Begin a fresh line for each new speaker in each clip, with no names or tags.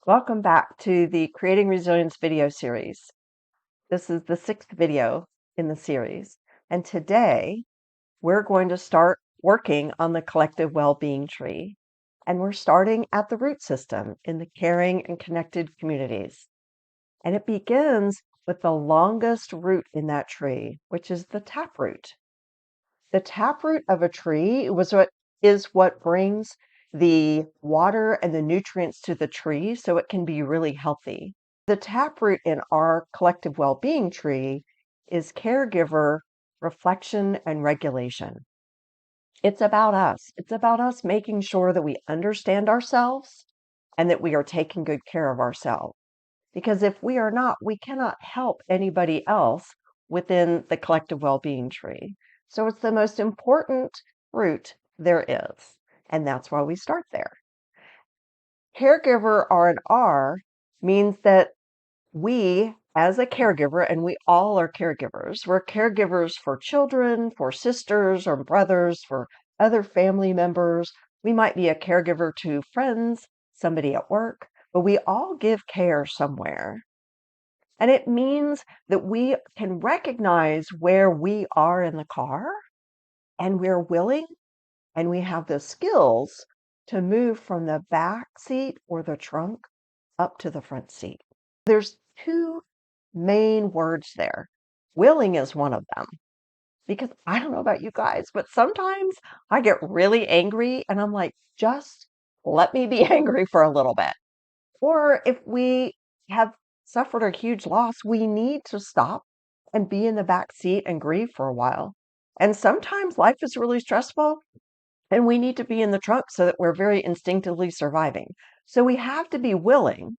Welcome back to the Creating Resilience video series. This is the 6th video in the series, and today we're going to start working on the collective well-being tree, and we're starting at the root system in the caring and connected communities. And it begins with the longest root in that tree, which is the taproot. The taproot of a tree is what brings the water and the nutrients to the tree so it can be really healthy. The taproot in our collective well-being tree is Caregiver Reflection and Regulation. It's about us. It's about us making sure that we understand ourselves and that we are taking good care of ourselves. Because if we are not, we cannot help anybody else within the collective well-being tree. So it's the most important root there is, and that's why we start there. Caregiver R&R means that we, as a caregiver, and we all are caregivers, we're caregivers for children, for sisters or brothers, for other family members. We might be a caregiver to friends, somebody at work, but we all give care somewhere. And it means that we can recognize where we are in the car, and we're willing and we have the skills to move from the back seat or the trunk up to the front seat. There's two main words there. Willing is one of them, because I don't know about you guys, but sometimes I get really angry and I'm like, just let me be angry for a little bit. Or if we have suffered a huge loss, we need to stop and be in the back seat and grieve for a while. And sometimes life is really stressful and we need to be in the trunk so that we're very instinctively surviving. So we have to be willing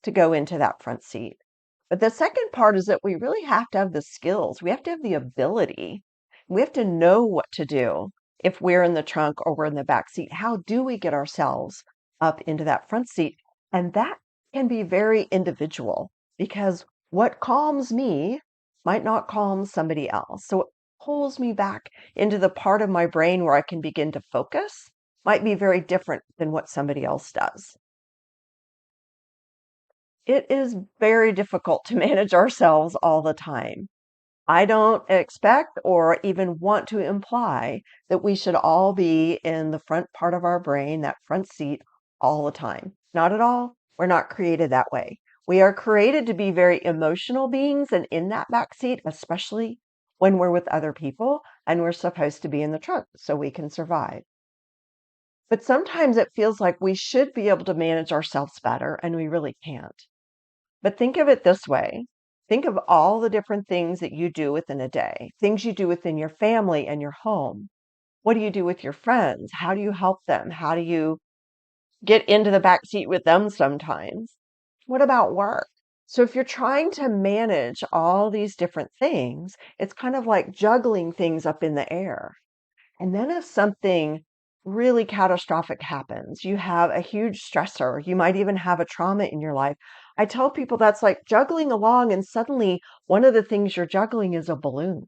to go into that front seat. But the second part is that we really have to have the skills. We have to have the ability. We have to know what to do if we're in the trunk or we're in the back seat. How do we get ourselves up into that front seat? And that can be very individual, because what calms me might not calm somebody else. So it pulls me back into the part of my brain where I can begin to focus might be very different than what somebody else does. It is very difficult to manage ourselves all the time. I don't expect or even want to imply that we should all be in the front part of our brain, that front seat, all the time. Not at all. We're not created that way. We are created to be very emotional beings, and in that back seat, especially when we're with other people, and we're supposed to be in the trunk so we can survive. But sometimes it feels like we should be able to manage ourselves better, and we really can't. But think of it this way. Think of all the different things that you do within a day, things you do within your family and your home. What do you do with your friends? How do you help them? How do you get into the back seat with them sometimes? What about work? So if you're trying to manage all these different things, it's kind of like juggling things up in the air. And then if something really catastrophic happens, you have a huge stressor, you might even have a trauma in your life. I tell people that's like juggling along, and suddenly one of the things you're juggling is a balloon.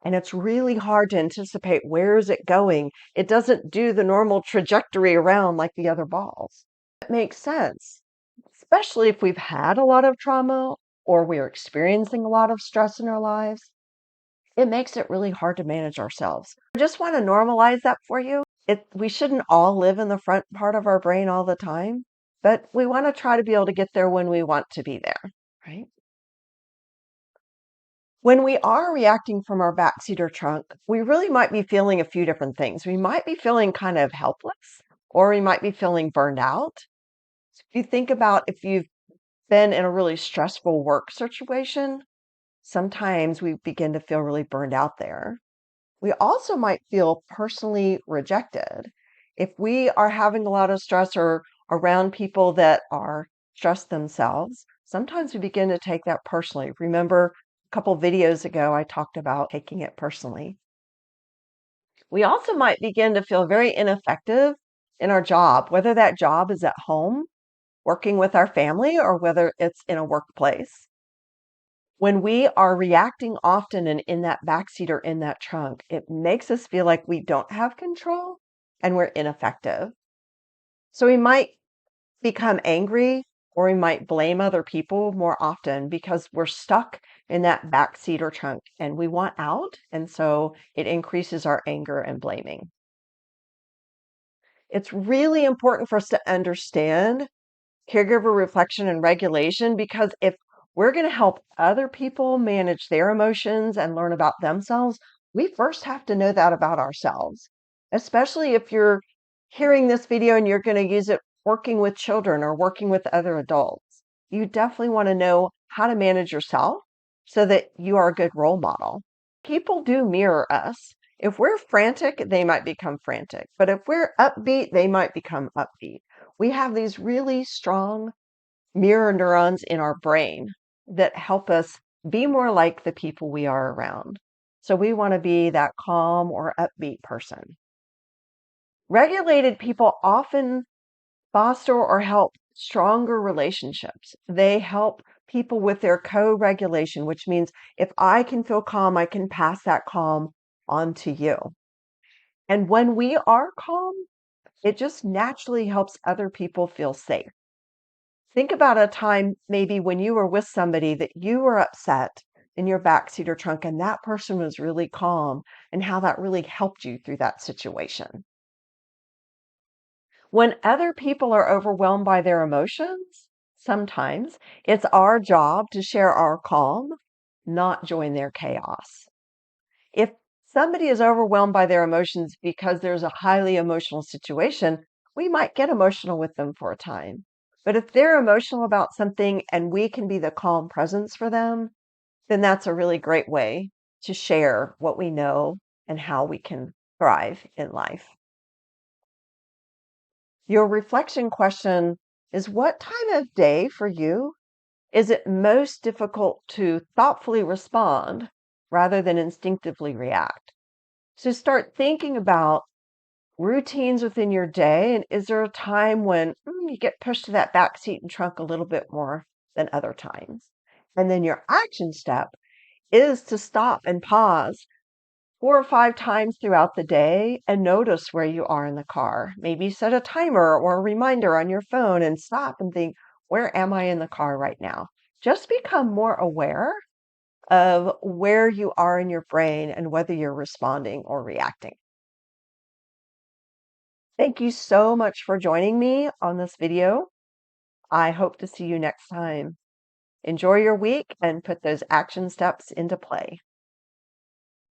And it's really hard to anticipate where is it going. It doesn't do the normal trajectory around like the other balls. It makes sense, especially if we've had a lot of trauma or we're experiencing a lot of stress in our lives. It makes it really hard to manage ourselves. I just want to normalize that for you. We shouldn't all live in the front part of our brain all the time, but we want to try to be able to get there when we want to be there, right? When we are reacting from our backseat or trunk, we really might be feeling a few different things. We might be feeling kind of helpless, or we might be feeling burned out. So if you think about if you've been in a really stressful work situation, sometimes we begin to feel really burned out there. We also might feel personally rejected. If we are having a lot of stress or around people that are stressed themselves, sometimes we begin to take that personally. Remember a couple videos ago, I talked about taking it personally. We also might begin to feel very ineffective in our job, whether that job is at home, working with our family, or whether it's in a workplace. When we are reacting often and in that backseat or in that trunk, it makes us feel like we don't have control and we're ineffective. So we might become angry or we might blame other people more often because we're stuck in that back seat or trunk and we want out. And so it increases our anger and blaming. It's really important for us to understand caregiver reflection and regulation because if we're going to help other people manage their emotions and learn about themselves, we first have to know that about ourselves, especially if you're hearing this video and you're going to use it working with children or working with other adults. You definitely want to know how to manage yourself so that you are a good role model. People do mirror us. If we're frantic, they might become frantic. But if we're upbeat, they might become upbeat. We have these really strong mirror neurons in our brain that help us be more like the people we are around. So we want to be that calm or upbeat person. Regulated people often foster or help stronger relationships. They help people with their co-regulation, which means if I can feel calm, I can pass that calm on to you. And when we are calm, it just naturally helps other people feel safe. Think about a time maybe when you were with somebody that you were upset in your backseat or trunk and that person was really calm and how that really helped you through that situation. When other people are overwhelmed by their emotions, sometimes it's our job to share our calm, not join their chaos. If somebody is overwhelmed by their emotions because there's a highly emotional situation, we might get emotional with them for a time. But if they're emotional about something and we can be the calm presence for them, then that's a really great way to share what we know and how we can thrive in life. Your reflection question is, what time of day for you is it most difficult to thoughtfully respond rather than instinctively react? So start thinking about routines within your day. And is there a time when you get pushed to that back seat and trunk a little bit more than other times? And then your action step is to stop and pause 4 or 5 times throughout the day and notice where you are in the car. Maybe set a timer or a reminder on your phone and stop and think, where am I in the car right now? Just become more aware of where you are in your brain and whether you're responding or reacting. Thank you so much for joining me on this video. I hope to see you next time. Enjoy your week and put those action steps into play.